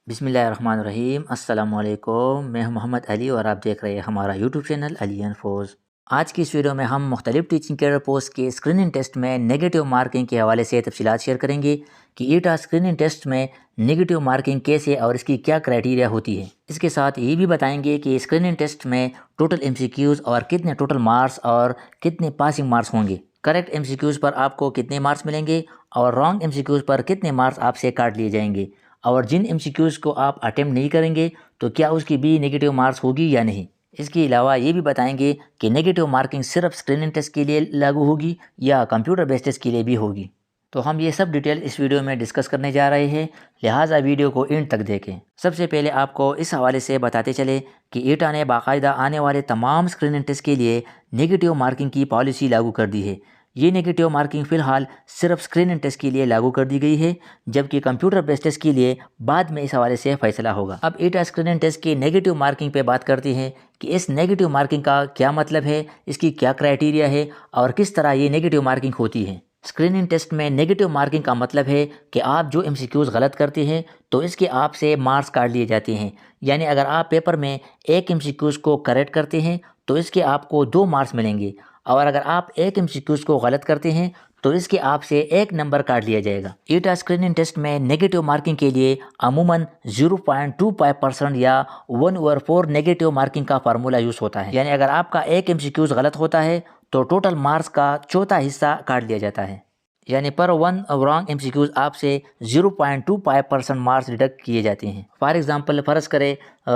बिस्मिल्लाहिर्रहमानिर्रहीम। अस्सलाम वालेकुम। मैं हूं मोहम्मद अली और आप देख रहे हैं हमारा YouTube channel Ali and force. आज की इस वीडियो में हम मुख्तलिफ टीचिंग कैरियर पोस्ट के स्क्रीनिंग टेस्ट में नेगेटिव मार्किंग के हवाले से तफसीलात शेयर करेंगे कि ईटा स्क्रीनिंग टेस्ट में नेगेटिव मार्किंग कैसे और इसकी क्या क्राइटेरिया होती है। इसके साथ ये भी बताएंगे कि स्क्रीनिंग टेस्ट में टोटल MCQs और कितने टोटल मार्क्स और कितने पासिंग मार्क्स होंगे, करेक्ट MCQs पर आपको कितने मार्क्स मिलेंगे और रॉन्ग MCQs पर कितने मार्क्स आपसे काट लिए जाएंगे, और जिन MCQs को आप अटेम्प्ट नहीं करेंगे तो क्या उसकी भी नेगेटिव मार्क्स होगी या नहीं। इसके अलावा ये भी बताएंगे कि नेगेटिव मार्किंग सिर्फ स्क्रीनिंग टेस्ट के लिए लागू होगी या कंप्यूटर बेस्ड टेस्ट के लिए भी होगी। तो हम ये सब डिटेल इस वीडियो में डिस्कस करने जा रहे हैं, लिहाजा वीडियो को एंड तक देखें। सबसे पहले आपको इस हवाले से बताते चले कि ईटा ने बाकायदा आने वाले तमाम स्क्रीनिंग टेस्ट के लिए नेगेटिव मार्किंग की पॉलिसी लागू कर दी है। ये नेगेटिव मार्किंग फ़िलहाल सिर्फ स्क्रीनिंग टेस्ट के लिए लागू कर दी गई है, जबकि कंप्यूटर बेस्ड टेस्ट के लिए बाद में इस हवाले से फैसला होगा। अब ईटा स्क्रीनिंग टेस्ट की नेगेटिव मार्किंग पे बात करते हैं कि इस नेगेटिव मार्किंग का क्या मतलब है, इसकी क्या क्राइटेरिया है और किस तरह ये नेगेटिव मार्किंग होती है। स्क्रीनिंग टेस्ट में नेगेटिव मार्किंग का मतलब है कि आप जो MCQs गलत करते हैं तो इसके आपसे मार्क्स काट लिए जाते हैं। यानी अगर आप पेपर में एक MCQs को करेक्ट करते हैं तो इसके आपको 2 मार्क्स मिलेंगे, और अगर आप एक MCQs को गलत करते हैं तो इसके आपसे 1 नंबर काट लिया जाएगा। ईटा स्क्रीनिंग टेस्ट में नेगेटिव मार्किंग के लिए अमूमन 0.25% या 1/4 नेगेटिव मार्किंग का फार्मूला यूज़ होता है। यानी अगर आपका एक MCQs गलत होता है तो टोटल मार्क्स का चौथा हिस्सा काट लिया जाता है। यानी पर 1 रॉन्ग MCQs आपसे 0.25% मार्क्स डिडक्ट किए जाते हैं। फॉर एग्जांपल फ़र्ज़ करें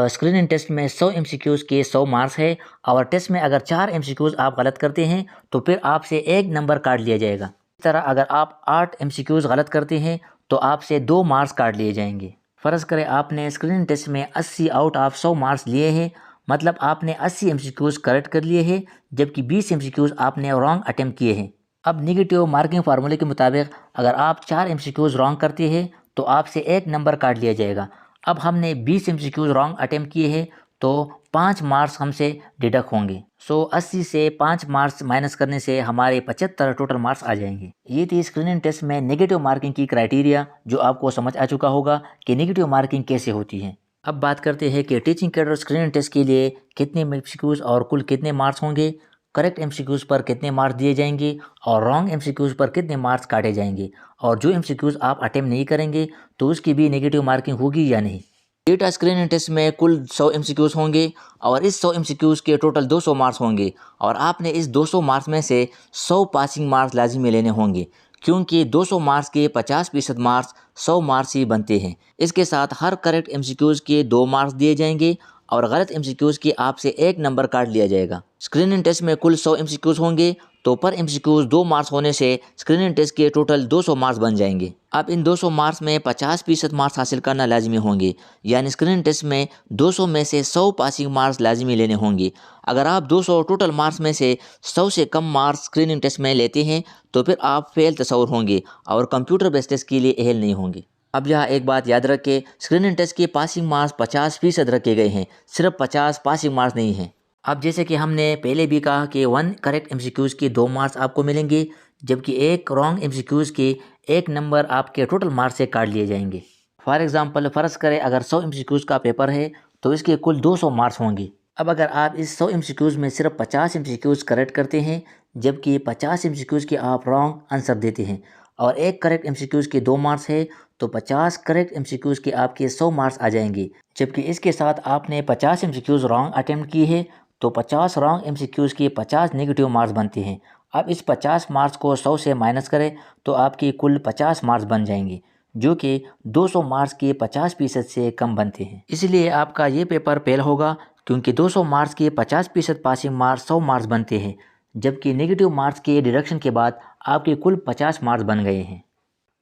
स्क्रीनिंग टेस्ट में 100 MCQs के 100 मार्क्स है और टेस्ट में अगर 4 MCQs आप गलत करते हैं तो फिर आपसे 1 नंबर काट लिया जाएगा। इस तरह अगर आप 8 MCQs गलत करते हैं तो आपसे 2 मार्क्स काट लिए जाएंगे। फ़र्ज़ करें आपने स्क्रीनिंग टेस्ट में 80 आउट ऑफ 100 मार्क्स लिए हैं, मतलब आपने 80 MCQs करेक्ट कर लिए हैं, जबकि 20 MCQs आपने रॉन्ग अटेम्प्ट किए हैं। अब नेगेटिव मार्किंग फार्मूले के मुताबिक अगर आप 4 MCQs रॉन्ग करते हैं तो आपसे 1 नंबर काट लिया जाएगा। अब हमने 20 MCQs रॉन्ग अटेम्प्ट किए हैं तो 5 मार्क्स हमसे डिडक्ट होंगे। 80 से 5 मार्क्स माइनस करने से हमारे 75 टोटल मार्क्स आ जाएंगे। ये थी स्क्रीनिंग टेस्ट में नेगेटिव मार्किंग की क्राइटेरिया, जो आपको समझ आ चुका होगा कि नेगेटिव मार्किंग कैसे होती है। अब बात करते हैं कि टीचिंग कैडर स्क्रीनिंग टेस्ट के लिए कितने MCQs और कुल कितने मार्क्स होंगे, करेक्ट MCQs पर कितने मार्क्स दिए जाएंगे और रॉन्ग MCQs पर कितने मार्क्स काटे जाएंगे, और जो MCQs आप अटेम्प्ट नहीं करेंगे तो उसकी भी नेगेटिव मार्किंग होगी या नहीं। डेटा स्क्रीनिंग टेस्ट में कुल 100 MCQs होंगे और इस 100 MCQs के टोटल 200 मार्क्स होंगे, और आपने इस 200 मार्क्स में से 100 पासिंग मार्क्स लाजिमी लेने होंगे, क्योंकि 200 मार्क्स के 50% मार्क्स 100 मार्क्स ही बनते हैं। इसके साथ हर करेक्ट MCQs के 2 मार्क्स दिए जाएंगे और गलत MCQs की आपसे 1 नंबर काट लिया जाएगा। स्क्रीनिंग टेस्ट में कुल 100 MCQs होंगे तो पर MCQs 2 मार्क्स होने से स्क्रीनिंग टेस्ट के टोटल 200 मार्क्स बन जाएंगे। अब इन 200 मार्क्स में 50% मार्क्स हासिल करना लाजिमी होंगे, यानी स्क्रीनिंग टेस्ट में 200 में से 100 पासिंग मार्क्स लाजिमी लेने होंगे। अगर आप 200 टोटल मार्क्स में से 100 से कम मार्क्स स्क्रीनिंग टेस्ट में लेते हैं तो फिर आप फेल तस्वर होंगे और कंप्यूटर बेस्ड टेस्ट के लिए अहल नहीं होंगे। अब यहाँ एक बात याद रखें, स्क्रीनिंग टेस्ट के पासिंग मार्क्स 50% रखे गए हैं, सिर्फ 50 पासिंग मार्क्स नहीं हैं। अब जैसे कि हमने पहले भी कहा कि 1 करेक्ट MCQs के 2 मार्क्स आपको मिलेंगे, जबकि एक रॉन्ग MCQs के 1 नंबर आपके टोटल मार्क्स से काट लिए जाएंगे। फॉर एग्जांपल फ़र्ज़ करें अगर 100 MCQs का पेपर है तो इसके कुल 200 मार्क्स होंगे। अब अगर आप इस 100 MCQs में सिर्फ 50 MCQs करेक्ट करते हैं, जबकि 50 MCQs के आप रॉन्ग आंसर देते हैं, और एक करेक्ट MCQs के 2 मार्क्स है तो 50 करेक्ट MCQs के आपके 100 मार्क्स आ जाएंगे, जबकि इसके साथ आपने 50 MCQs रॉन्ग अटेम्प्ट किए हैं तो 50 रॉन्ग MCQs के 50 नेगेटिव मार्क्स बनते हैं। अब इस 50 मार्क्स को 100 से माइनस करें तो आपके कुल 50 मार्क्स बन जाएंगे, जो कि 200 मार्क्स के 50% से कम बनते हैं। इसलिए आपका ये पेपर फेल होगा, क्योंकि 200 मार्क्स के 50% पासिंग मार्क्स 100 मार्क्स बनते हैं, जबकि नेगेटिव मार्क्स के डिडक्शन के बाद आपके कुल 50 मार्क्स बन गए हैं।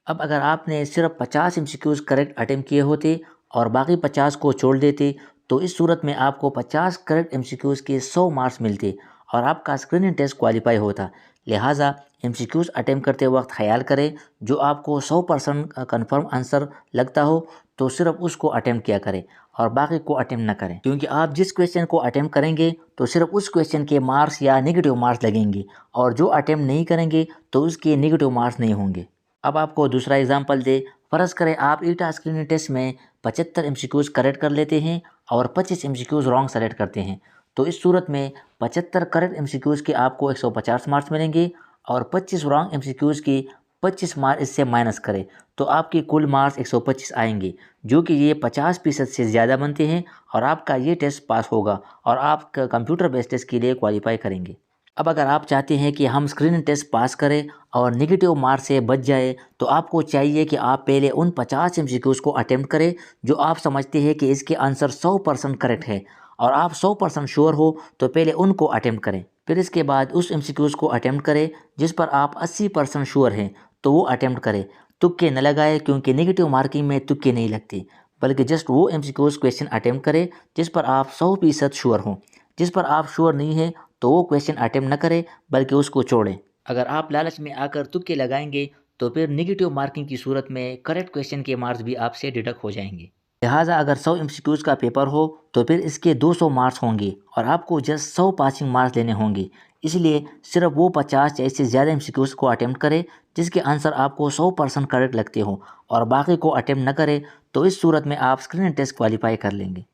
अब अगर आपने सिर्फ 50 MCQs करेक्ट अटेम्प्ट किए होते और बाकी 50 को छोड़ देते तो इस सूरत में आपको 50 करेक्ट MCQs के 100 मार्क्स मिलते और आपका स्क्रीनिंग टेस्ट क्वालिफाई होता। लिहाजा MCQs अटेम्प्ट करते वक्त ख्याल करें, जो आपको 100% कन्फर्म आंसर लगता हो तो सिर्फ उसको अटेम्प्ट किया करें और बाकी को अटेम्प्ट ना करें, क्योंकि आप जिस क्वेश्चन को अटेम्प्ट करेंगे तो सिर्फ उस क्वेश्चन के मार्क्स या नेगेटिव मार्क्स लगेंगे, और जो अटेम्प्ट नहीं करेंगे तो उसके नेगेटिव मार्क्स नहीं होंगे। अब आपको दूसरा एग्जांपल दे, फ़र्ज़ करें आप ईटा स्क्रीनिंग टेस्ट में 75 MCQs करेक्ट कर लेते हैं और 25 MCQs रॉन्ग सेलेक्ट करते हैं, तो इस सूरत में 75 करेक्ट MCQs के आपको 150 मार्क्स मिलेंगे और 25 रॉन्ग MCQs की 25 मार्क्स इससे माइनस करें तो आपके कुल मार्क्स 125 आएंगे, जो कि ये 50% से ज़्यादा बनते हैं और आपका ये टेस्ट पास होगा और आप कंप्यूटर बेस्ड टेस्ट के लिए क्वालिफाई करेंगे। अब अगर आप चाहते हैं कि हम स्क्रीनिंग टेस्ट पास करें और नेगेटिव मार्क से बच जाए, तो आपको चाहिए कि आप पहले उन 50 MCQs को अटेम्प्ट करें जो आप समझते हैं कि इसके आंसर 100% करेक्ट है और आप 100% श्योर हो तो पहले उनको अटेम्प्ट करें। फिर इसके बाद उस MCQs को अटेम्प्ट करें जिस पर आप 80% श्योर हैं तो वो अटेम्प्ट करें। तुक्के न लगाए, क्योंकि नेगेटिव मार्किंग में तुक्के नहीं लगते, बल्कि जस्ट वो MCQs क्वेश्चन अटेम्प्ट करें जिस पर आप 100% श्योर हों। जिस पर आप श्योर नहीं हैं तो वो क्वेश्चन अटेम्प्ट न करें बल्कि उसको छोड़ें। अगर आप लालच में आकर तुक्के लगाएंगे तो फिर नेगेटिव मार्किंग की सूरत में करेक्ट क्वेश्चन के मार्क्स भी आपसे डिडक्ट हो जाएंगे। लिहाजा अगर 100 MCQs का पेपर हो तो फिर इसके 200 मार्क्स होंगे और आपको जस्ट 100 पासिंग मार्क्स लेने होंगे। इसलिए सिर्फ वो 50 या इससे ज़्यादा MCQs को अटेम्प्ट करें जिसके आंसर आपको 100% करेक्ट लगते हो और बाकी को अटेम्प्ट न करें, तो इस सूरत में आप स्क्रीनिंग टेस्ट क्वालिफाई कर लेंगे।